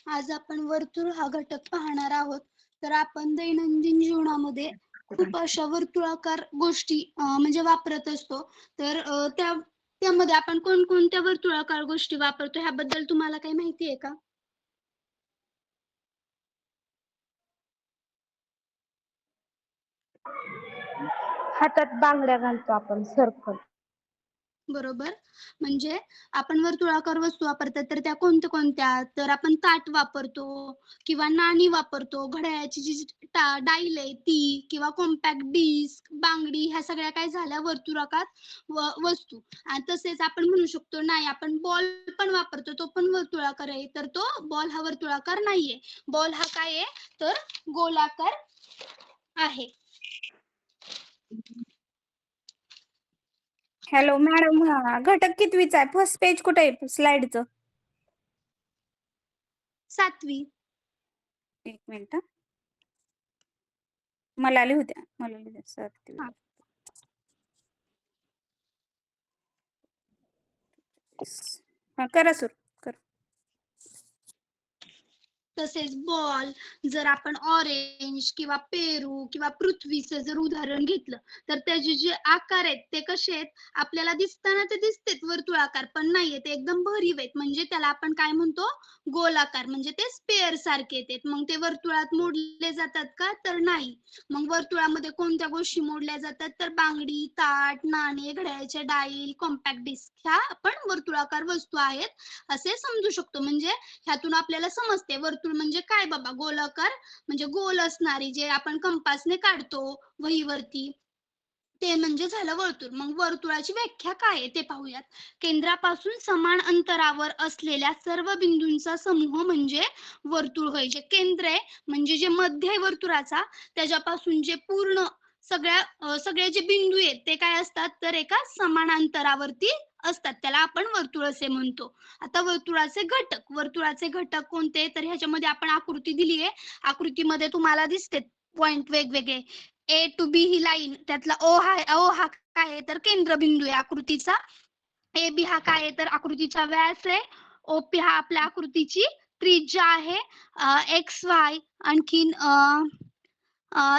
आज आपण वर्तुळ हा घटक पाहणार आहोत. तर आपण दैनंदिन जीवनामध्ये खूप अशा वर्तुळाकार गोष्टी म्हणजे वापरत असतो. तर त्यामध्ये आपण कोणकोणत्या वर्तुळाकार गोष्टी वापरतो ह्याबद्दल तुम्हाला काही माहिती आहे का? हातात बांगड्या घालतो आपण सर्कल. बरोबर. म्हणजे आपण वर्तुळाकार वस्तू वापरतात तर त्या कोणत्या? तर आपण ताट वापरतो किंवा नाणी वापरतो, घड्याळाची जी डाईल आहे ती किंवा कॉम्पॅक्ट डिस्क, बांगडी ह्या सगळ्या काय झाल्या वर्तुळाकार वस्तू. आणि तसेच आपण म्हणू शकतो नाही आपण बॉल पण वापरतो, तो पण वर्तुळाकार आहे. तर तो बॉल हा वर्तुळाकार नाहीये. बॉल हा काय आहे तर गोलाकार आहे. हॅलो मॅडम, घटक कितवीचा आहे? फर्स्ट पेज कुठे आहे स्लाइडचं? 7वी. एक मिनिट. मला लिहू द्या. 7वी. हा. करा सुरू. तसेच बॉल, जर आपण ऑरेंज किंवा पेरू किंवा पृथ्वीचं जर उदाहरण घेतलं तर त्याचे जे आकार आहेत ते कसे आहेत, आपल्याला दिसताना ते दिसतेत वर्तुळाकार पण नाहीये, ते एकदम भरीव आहेत. म्हणजे त्याला आपण काय म्हणतो गोलाकार, म्हणजे ते स्पेअर सारखे येतात. मग ते वर्तुळात मोडले जातात का तर नाही. मग वर्तुळामध्ये कोणत्या गोष्टी मोडल्या जातात तर बांगडी, ताट, नाणे, घड्याळाच्या डाईल, कॉम्पॅक्ट डिस्क ह्या आपण वर्तुळाकार वस्तू आहेत असे समजू शकतो. म्हणजे ह्यातून आपल्याला समजते वर्तुळ म्हणजे काय बाबा, गोलाकार म्हणजे गोल असणारी जे आपण कंपासने काढतो वहीवरती ते म्हणजे झालं वर्तुळ. मग वर्तुळाची व्याख्या काय आहे ते पाहूयात. केंद्रापासून समान अंतरावर असलेल्या सर्व बिंदूंचा समूह म्हणजे वर्तुळ होय. जे केंद्र आहे म्हणजे जे मध्य आहे वर्तुळाचा त्याच्यापासून जे पूर्ण सगळे जे बिंदू आहेत ते काय असतात तर एका समान अंतरावरती असतात, त्याला आपण वर्तुळ असे म्हणतो. आता वर्तुळाचे घटक कोणते तर ह्याच्यामध्ये आपण आकृती दिली आहे. आकृतीमध्ये तुम्हाला दिसते पॉइंट वेगवेगळे. ए टू बी ही लाईन, त्यातला ओ हा काय आहे तर केंद्रबिंदू आहे आकृतीचा. ए बी हा काय आहे तर आकृतीचा व्यास आहे. ओपी हा आपल्या आकृतीची त्रिज्या आहे. एक्स वाय आणखीन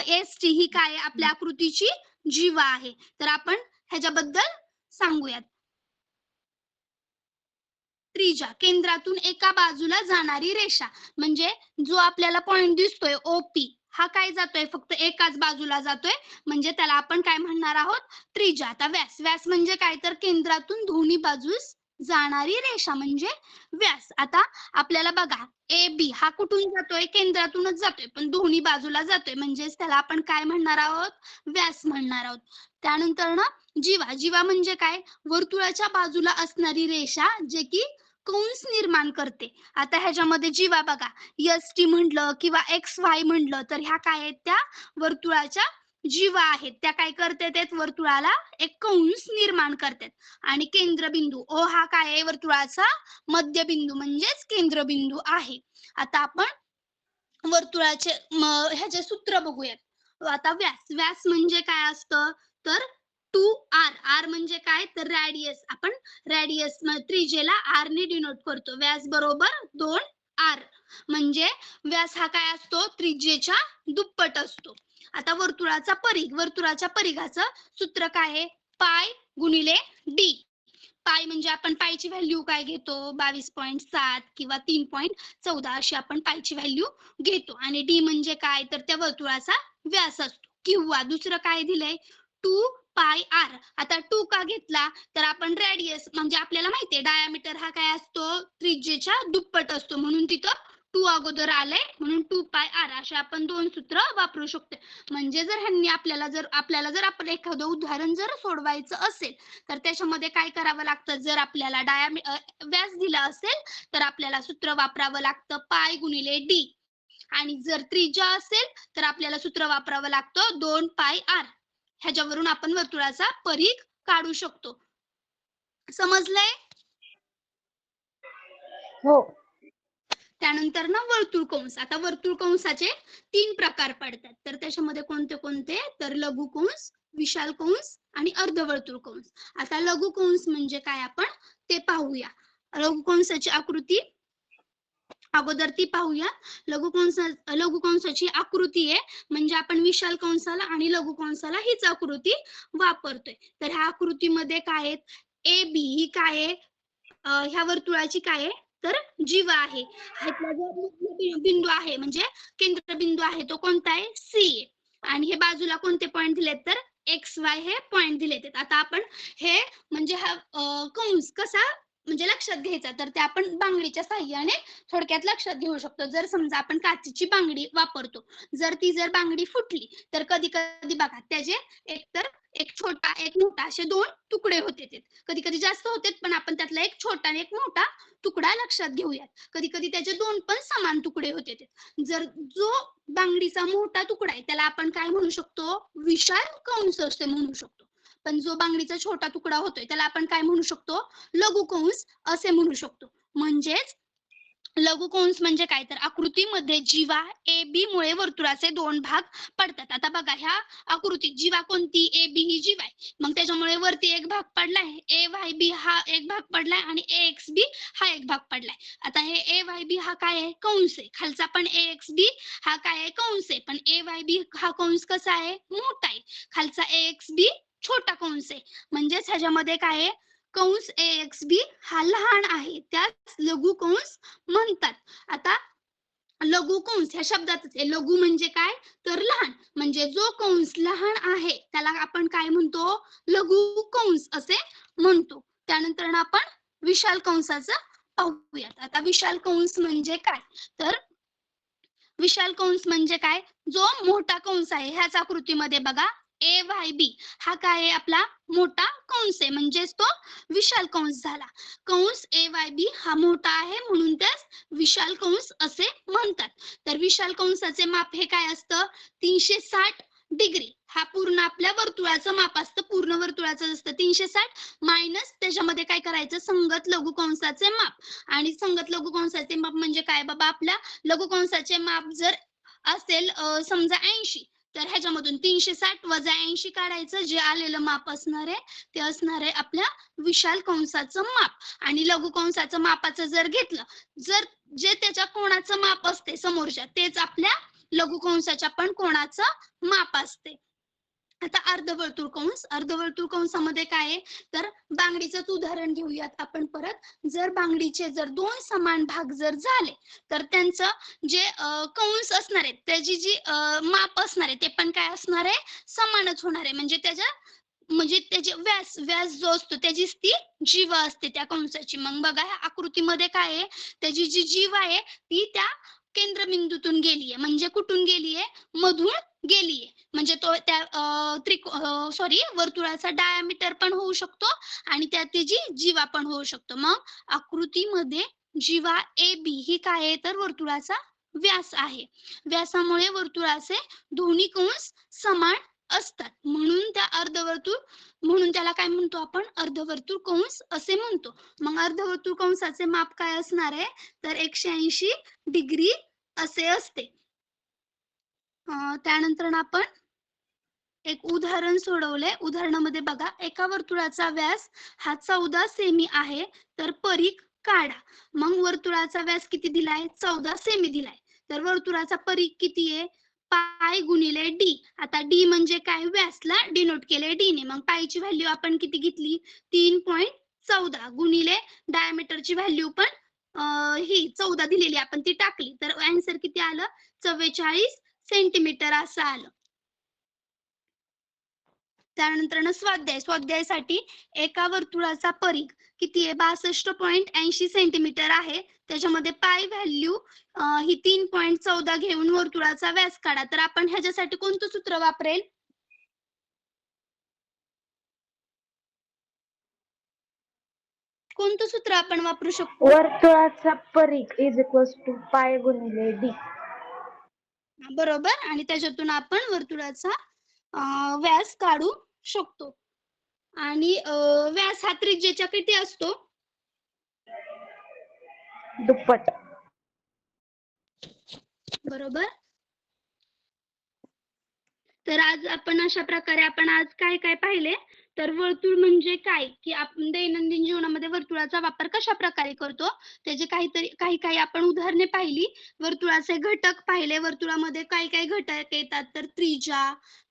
एस टी ही काय आपल्या आकृतीची जीवा आहे. तर आपण ह्याच्याबद्दल सांगूयात. त्रिज्या, केंद्रातून एका बाजूला जाणारी रेषा, म्हणजे जो आपल्याला पॉइंट दिसतोय ओपी हा काय जातोय फक्त एकाच बाजूला जातोय, म्हणजे त्याला आपण काय म्हणणार आहोत त्रिज्या. आता व्यास म्हणजे काय तर केंद्रातून दोन्ही बाजूस जाणारी रेषा म्हणजे व्यास. आता आपल्याला बघा ए बी हा कुठून जातोय केंद्रातूनच जातोय पण दोन्ही बाजूला जातोय म्हणजेच त्याला आपण काय म्हणणार आहोत व्यास म्हणणार आहोत. त्यानंतर ना जीवा म्हणजे काय वर्तुळाच्या बाजूला असणारी रेषा जे की कंस निर्माण करते. आता ह्याच्यामध्ये जीवा बघा एस टी म्हटलं किंवा एक्स वाय म्हटलं तर ह्या काय आहेत त्या वर्तुळाच्या जीवा आहेत. त्या काय करतात वर्तुळाला एक कंस निर्माण करतात. आणि केंद्रबिंदू ओ हा काय आहे वर्तुळाचा मध्यबिंदू म्हणजेच केंद्रबिंदू आहे. आता आपण वर्तुळाचे ह्याचे सूत्र बघूयात. आता व्यास म्हणजे काय असतं तर 2r. r म्हणजे काय तर रॅडियस. आपण रॅडियस त्रिज्येला r ने डिनोट करतो. व्यास बरोबर 2r. म्हणजे व्यास हा काय असतो त्रिज्येच्या दुप्पट असतो. आता वर्तुळाच्या परिघाचं सूत्र काय आहे पाय गुणिले डी. पाय म्हणजे आपण पायची व्हॅल्यू काय घेतो 22.7 किंवा 3.14 अशी आपण पायची व्हॅल्यू घेतो. आणि डी म्हणजे काय तर त्या वर्तुळाचा व्यास असतो. किंवा दुसरं काय दिलंय 2πr. आता 2 का घेतला तर आपण रेडियस म्हणजे आपल्याला माहितीये डायमीटर हा काय असतो त्रिज्येच्या दुप्पट असतो म्हणून तिथं 2 अगोदर आलंय म्हणून 2πr असे आपण दोन सूत्र वापरू शकतो. म्हणजे जर ह्यांनी आपल्याला जर आपण एखादं उदाहरण जर सोडवायचं असेल तर त्याच्यामध्ये काय करावं लागतं जर आपल्याला व्यास दिला असेल तर आपल्याला सूत्र वापरावं लागतं पाय गुणिले डी. आणि जर त्रिज्या असेल तर आपल्याला सूत्र वापरावं लागतं 2πr. ह्याच्यावरून आपण वर्तुळाचा परिघ काढू शकतो. समजलंय? हो. त्यानंतर ना वर्तुळ कंस. आता वर्तुळ कंसाचे 3 प्रकार पडतात. तर त्याच्यामध्ये कोणते तर लघु कंस, विशाल कंस आणि अर्धवर्तुळ कंस. आता लघु कंस म्हणजे काय आपण ते पाहूया. लघु कंसाची आकृती अगोदर ती पाहूया. लघुकंसाची आकृती आहे, म्हणजे आपण विशाल कंसाला आणि लघुकंसाला हीच आकृती वापरतोय. तर ह्या आकृतीमध्ये काय आहेत, ए बी ही काय आहे, ह्या वर्तुळाची काय आहे, तर जीवा आहे. ह्यातला जो बिंदू आहे म्हणजे केंद्रबिंदू आहे तो कोणता आहे, सी आहे. आणि हे बाजूला कोणते पॉइंट दिलेत, तर एक्स वाय हे पॉइंट दिलेत. आता आपण हे म्हणजे हा कंस कसा म्हणजे लक्षात घ्यायचा, तर ते आपण बांगडीच्या साह्याने थोडक्यात लक्षात घेऊ शकतो. जर समजा आपण काचेची बांगडी वापरतो, जर बांगडी फुटली तर कधी कधी बघा त्याचे एकतर एक छोटा एक मोठा असे दोन तुकडे होते. कधी कधी जास्त होते, पण आपण त्यातला एक छोटा आणि एक मोठा तुकडा लक्षात घेऊयात. कधी कधी त्याचे दोन पण समान तुकडे होते. जर जो बांगडीचा मोठा तुकडा आहे त्याला आपण काय म्हणू शकतो, विशाल कंस असे म्हणू शकतो. पण जो बांगडीचा छोटा तुकडा होतोय त्याला आपण काय म्हणू शकतो, लघुकंस असे म्हणू शकतो. म्हणजेच लघुकंस म्हणजे काय, तर आकृतीमध्ये जीवा ए बी मुळे वर्तुळाचे दोन भाग पडतात. आता बघा ह्या आकृतीत जीवा कोणती, ए बी ही जीवा आहे. मग त्याच्यामुळे वरती एक भाग पडलाय, ए वाय बी हा एक भाग पडलाय आणि ए एक्स बी हा एक भाग पडलाय. आता हे ए वाय बी हा काय आहे, कंस आहे. खालचा पण ए एक्स बी हा काय आहे, कंस आहे. पण ए वाय बी हा कंस कसा आहे, मोठा आहे. खालचा ए एक्स बी छोटा कंस आहे. म्हणजेच ह्याच्यामध्ये काय आहे, कंस ए एक्स बी हा लहान आहे, त्यास लघुकंस म्हणतात. आता लघुकंस ह्या शब्दातच आहे, लघु म्हणजे काय, तर लहान. म्हणजे जो कंस लहान आहे त्याला आपण काय म्हणतो, लघुकंस असे म्हणतो. त्यानंतर आपण विशाल कंसाचं पाहूयात. आता विशाल कंस म्हणजे काय, तर विशाल कंस म्हणजे काय, जो मोठा कंस आहे. ह्याच आकृतीमध्ये बघा ए वाय बी हा काय आहे, आपला मोठा कंस आहे. म्हणजेच तो विशाल कंस झाला. कंस ए वाय बी हा मोठा आहे म्हणून त्यास विशाल कंस असे म्हणतात. तर विशाल कंसाचे माप हे काय असतं, 360 डिग्री हा पूर्ण आपल्या वर्तुळाचं माप असतं. पूर्ण वर्तुळाचं असतं 360 मायनस त्याच्यामध्ये काय करायचं, संगत लघुकंसाचे माप. आणि संगत लघुकंसाचे माप म्हणजे काय बाबा, आपल्या लघुकंसाचे माप जर असेल समजा 80, तर ह्याच्यामधून 360 वजा 80 काढायचं, जे आलेलं माप असणार आहे ते असणार आहे आपल्या विशाल कंसाचं माप. आणि लघुकंसाचं मापाचं जर घेतलं, जर जे त्याच्या कोणाचं माप असते समोरच्या, तेच आपल्या लघुकंसाच्या पण कोणाचं माप असते. आता अर्धवर्तुळ कंस, अर्धवर्तुळ कंसामध्ये काय आहे, तर बांगडीचंच उदाहरण घेऊयात आपण परत. जर बांगडीचे जर दोन समान भाग जर झाले, तर त्यांचं जे कंस असणार आहे त्याची जी माप असणार आहे ते पण काय असणार आहे, समानच होणार आहे. म्हणजे त्याचे व्यास जो असतो त्याचीच ती जीवा असते त्या कंसाची. मग बघा ह्या आकृतीमध्ये काय आहे, त्याची जी जीवा आहे ती त्या केंद्रबिंदूतून गेलीये. म्हणजे कुठून गेलीये, मधून गेलीये. म्हणजे तो त्या वर्तुळाचा डायमीटर पण होऊ शकतो आणि त्यात त्याची जीवा पण होऊ शकतो. मग आकृतीमध्ये जीवा ए बी ही काय आहे, तर वर्तुळाचा व्यास आहे. व्यासामुळे वर्तुळाचे दोन्ही कंस समान असतात. म्हणून त्याला काय म्हणतो आपण, अर्धवर्तुळ कंस असे म्हणतो. मग अर्धवर्तुळ कंसाचे माप काय असणार आहे, तर 180 डिग्री असे असते. त्यानंतर आपण एक उदाहरण सोडवले. उदाहरणामध्ये बघा, एका वर्तुळाचा व्यास हा 14 सेमी आहे, तर परिघ काढा. मग वर्तुळाचा व्यास किती दिलाय, 14 सेमी दिलाय. तर वर्तुळाचा परिघ किती आहे, पाय गुणिले डी. आता डी म्हणजे काय, व्यासला डिनोट केले डी ने. मग पायची व्हॅल्यू आपण किती घेतली, 3.14 गुणिले डायमीटरची व्हॅल्यू पण ही 14 दिलेली आपण ती टाकली, तर आन्सर किती आलं, 44 सेंटीमीटर असं आलं. त्यानंतर स्वाध्यायासाठी एका वर्तुळाचा परिघ किती आहे, 62.80 सेंटीमीटर आहे. त्याच्यामध्ये पाय व्हॅल्यू ही 3.14 घेऊन वर्तुळाचा व्यास काढा. तर आपण ह्याच्यासाठी कोणतं सूत्र वापरेल, कोणतं सूत्र आपण वापरू शकतो, वर्तुळाचा परिघ इज इक्वल्स टू पाय गुणिले डी. बरोबर. आणि त्याच्यातून आपण वर्तुळाचा व्यास काढू शकतो. आणि व्यास हा त्रिज्येच्या किती असतो, दुप्पट. बरोबर. तर आज आपण अशा प्रकारे आपण आज काय काय पाहिले, तर वर्तुळ म्हणजे काय की आपण दैनंदिन जीवनामध्ये वर्तुळाचा वापर कशा प्रकारे करतो त्याचे काही आपण उदाहरणे पाहिली. वर्तुळाचे घटक पाहिले. वर्तुळामध्ये काय काय घटक येतात तर त्रिज्या,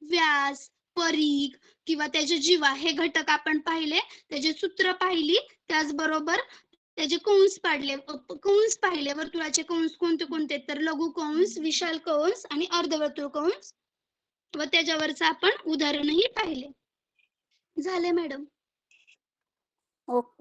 व्यास, परिघ किंवा त्याचे जीवा हे घटक आपण पाहिले. त्याचे सूत्र पाहिली. त्याचबरोबर त्याचे कंस पाहिले. वर्तुळाचे कंस कोणते कोणते तर लघु कंस, विशाल कंस आणि अर्धवर्तुळ कंस व त्याच्यावरचं आपण उदाहरणही पाहिले. झाले मॅडम. ओके.